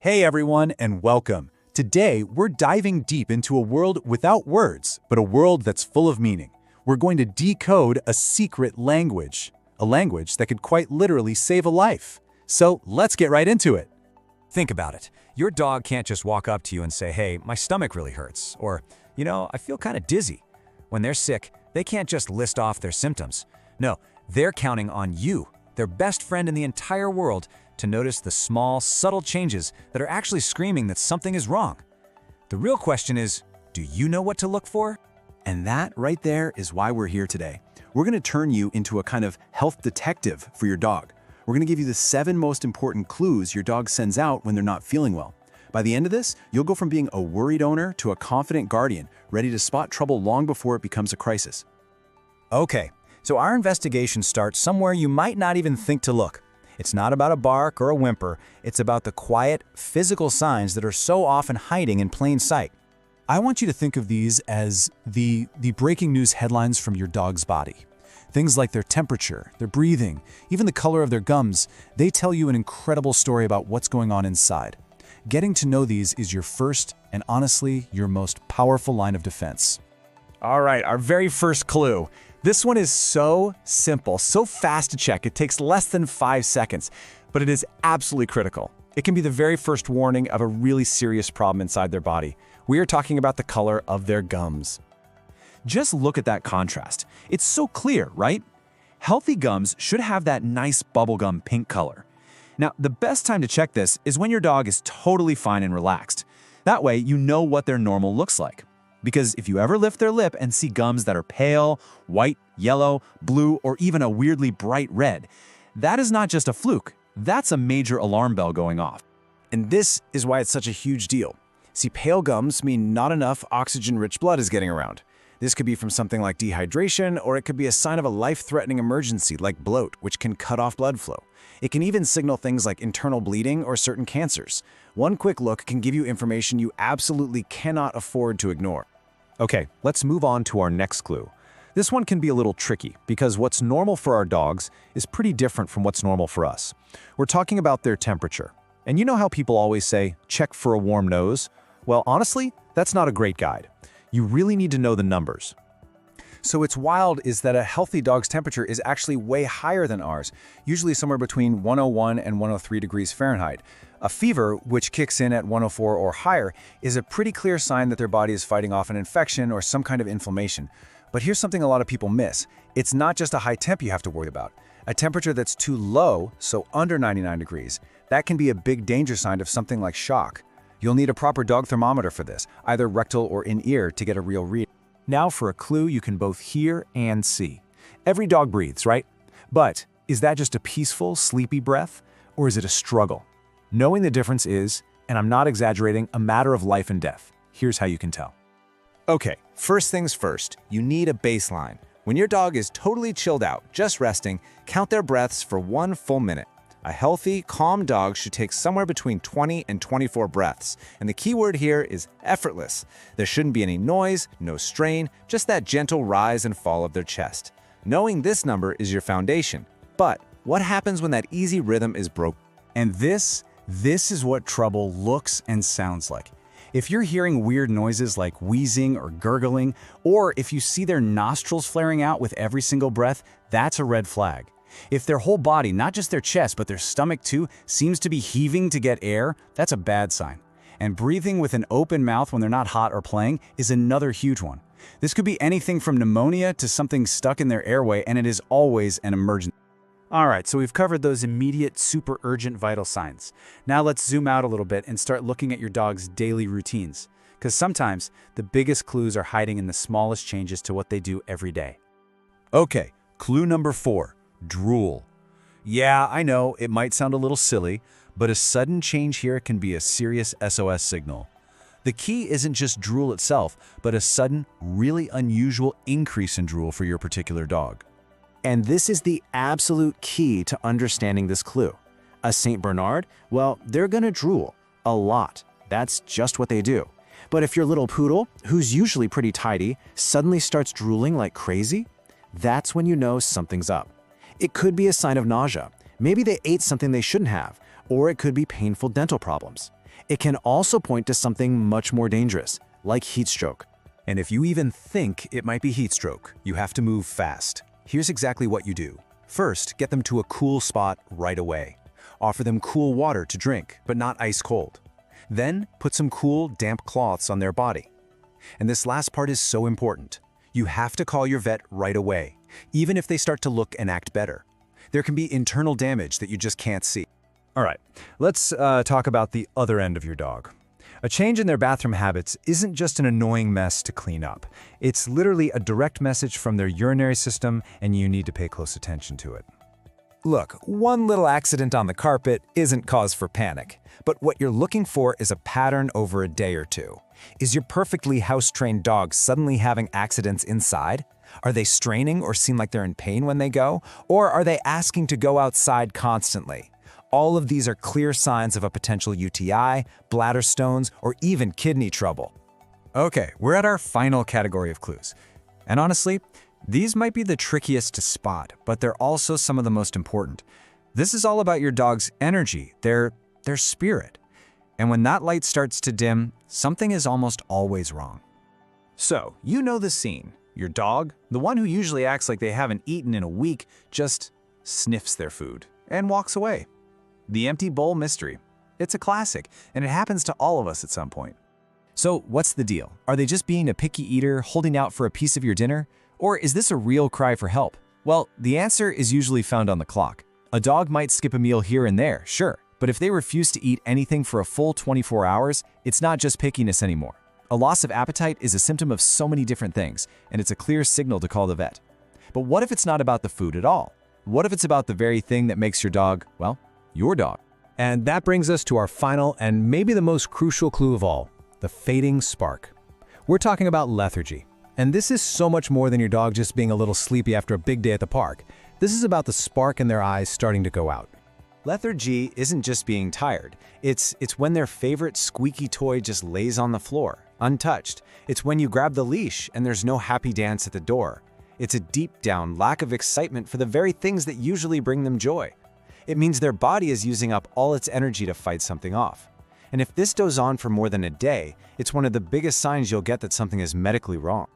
Hey everyone, and welcome. Today, we're diving deep into a world without words, but a world that's full of meaning. We're going to decode a secret language, a language that could quite literally save a life. So let's get right into it. Think about it. Your dog can't just walk up to you and say, "Hey, my stomach really hurts," or, "I feel kind of dizzy." When they're sick, they can't just list off their symptoms. No, they're counting on you, their best friend in the entire world, to notice the small, subtle changes that are actually screaming that something is wrong. The real question is, do you know what to look for? And that right there is why we're here today. We're going to turn you into a kind of health detective for your dog. We're going to give you the 7 most important clues your dog sends out when they're not feeling well. By the end of this, you'll go from being a worried owner to a confident guardian, ready to spot trouble long before it becomes a crisis. Okay, so our investigation starts somewhere you might not even think to look. It's not about a bark or a whimper, it's about the quiet, physical signs that are so often hiding in plain sight. I want you to think of these as the breaking news headlines from your dog's body. Things like their temperature, their breathing, even the color of their gums, they tell you an incredible story about what's going on inside. Getting to know these is your first and honestly your most powerful line of defense. All right, our very first clue. This one is so simple, so fast to check, it takes less than 5 seconds, but it is absolutely critical. It can be the very first warning of a really serious problem inside their body. We are talking about the color of their gums. Just look at that contrast. It's so clear, right? Healthy gums should have that nice bubblegum pink color. Now, the best time to check this is when your dog is totally fine and relaxed. That way, you know what their normal looks like. Because if you ever lift their lip and see gums that are pale, white, yellow, blue, or even a weirdly bright red, that is not just a fluke. That's a major alarm bell going off. And this is why it's such a huge deal. See, pale gums mean not enough oxygen-rich blood is getting around. This could be from something like dehydration, or it could be a sign of a life-threatening emergency like bloat, which can cut off blood flow. It can even signal things like internal bleeding or certain cancers. One quick look can give you information you absolutely cannot afford to ignore. Okay, let's move on to our next clue. This one can be a little tricky because what's normal for our dogs is pretty different from what's normal for us. We're talking about their temperature. And you know how people always say, check for a warm nose? Well, honestly, that's not a great guide. You really need to know the numbers. So what's wild is that a healthy dog's temperature is actually way higher than ours, usually somewhere between 101 and 103 degrees Fahrenheit. A fever, which kicks in at 104 or higher, is a pretty clear sign that their body is fighting off an infection or some kind of inflammation. But here's something a lot of people miss. It's not just a high temp you have to worry about. A temperature that's too low, so under 99 degrees, that can be a big danger sign of something like shock. You'll need a proper dog thermometer for this, either rectal or in-ear, to get a real read. Now for a clue you can both hear and see. Every dog breathes, right? But is that just a peaceful, sleepy breath, or is it a struggle? Knowing the difference is, and I'm not exaggerating, a matter of life and death. Here's how you can tell. Okay, first things first, you need a baseline. When your dog is totally chilled out, just resting, count their breaths for 1 full minute. A healthy, calm dog should take somewhere between 20 and 24 breaths, and the key word here is effortless. There shouldn't be any noise, no strain, just that gentle rise and fall of their chest. Knowing this number is your foundation. But what happens when that easy rhythm is broken? And this is what trouble looks and sounds like. If you're hearing weird noises like wheezing or gurgling, or if you see their nostrils flaring out with every single breath, that's a red flag. If their whole body, not just their chest, but their stomach too, seems to be heaving to get air, that's a bad sign. And breathing with an open mouth when they're not hot or playing is another huge one. This could be anything from pneumonia to something stuck in their airway, and it is always an emergency. All right, so we've covered those immediate, super urgent vital signs. Now let's zoom out a little bit and start looking at your dog's daily routines. Because sometimes the biggest clues are hiding in the smallest changes to what they do every day. Okay, clue number 4. Drool. Yeah, I know, it might sound a little silly, but a sudden change here can be a serious SOS signal. The key isn't just drool itself, but a sudden, really unusual increase in drool for your particular dog. And this is the absolute key to understanding this clue. A St. Bernard, well, they're gonna drool a lot. That's just what they do. But if your little poodle, who's usually pretty tidy, suddenly starts drooling like crazy, that's when you know something's up. It could be a sign of nausea. Maybe they ate something they shouldn't have, or it could be painful dental problems. It can also point to something much more dangerous, like heat stroke. And if you even think it might be heat stroke, you have to move fast. Here's exactly what you do. First, get them to a cool spot right away. Offer them cool water to drink, but not ice cold. Then, put some cool, damp cloths on their body. And this last part is so important. You have to call your vet right away, even if they start to look and act better. There can be internal damage that you just can't see. All right, let's talk about the other end of your dog. A change in their bathroom habits isn't just an annoying mess to clean up. It's literally a direct message from their urinary system, and you need to pay close attention to it. Look, one little accident on the carpet isn't cause for panic, but what you're looking for is a pattern over a day or two. Is your perfectly house-trained dog suddenly having accidents inside? Are they straining or seem like they're in pain when they go? Or are they asking to go outside constantly? All of these are clear signs of a potential UTI, bladder stones, or even kidney trouble. Okay, we're at our final category of clues. And honestly, these might be the trickiest to spot, but they're also some of the most important. This is all about your dog's energy, their spirit. And when that light starts to dim, something is almost always wrong. So, you know the scene. Your dog, the one who usually acts like they haven't eaten in a week, just sniffs their food and walks away. The empty bowl mystery. It's a classic, and it happens to all of us at some point. So, what's the deal? Are they just being a picky eater, holding out for a piece of your dinner? Or is this a real cry for help? Well, the answer is usually found on the clock. A dog might skip a meal here and there, sure, but if they refuse to eat anything for a full 24 hours, it's not just pickiness anymore. A loss of appetite is a symptom of so many different things, and it's a clear signal to call the vet. But what if it's not about the food at all? What if it's about the very thing that makes your dog, well, your dog? And that brings us to our final and maybe the most crucial clue of all, the fading spark. We're talking about lethargy. And this is so much more than your dog just being a little sleepy after a big day at the park. This is about the spark in their eyes starting to go out. Lethargy isn't just being tired. It's when their favorite squeaky toy just lays on the floor, untouched. It's when you grab the leash and there's no happy dance at the door. It's a deep-down lack of excitement for the very things that usually bring them joy. It means their body is using up all its energy to fight something off. And if this goes on for more than a day, it's one of the biggest signs you'll get that something is medically wrong.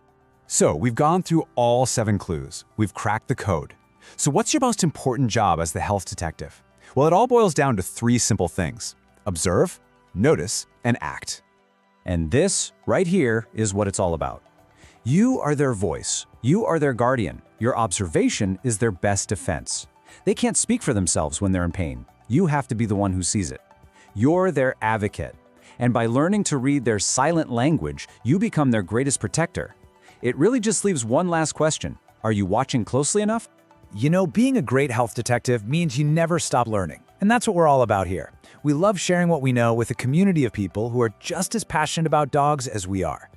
So, we've gone through all 7 clues. We've cracked the code. So what's your most important job as the health detective? Well, it all boils down to 3 simple things: observe, notice, and act. And this, right here, is what it's all about. You are their voice. You are their guardian. Your observation is their best defense. They can't speak for themselves when they're in pain. You have to be the one who sees it. You're their advocate. And by learning to read their silent language, you become their greatest protector. It really just leaves one last question. Are you watching closely enough? You know, being a great health detective means you never stop learning. And that's what we're all about here. We love sharing what we know with a community of people who are just as passionate about dogs as we are.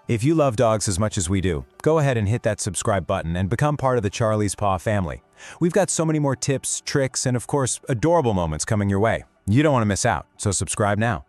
If you love dogs as much as we do, go ahead and hit that subscribe button and become part of the Charlie's Paw family. We've got so many more tips, tricks, and of course, adorable moments coming your way. You don't want to miss out, so subscribe now.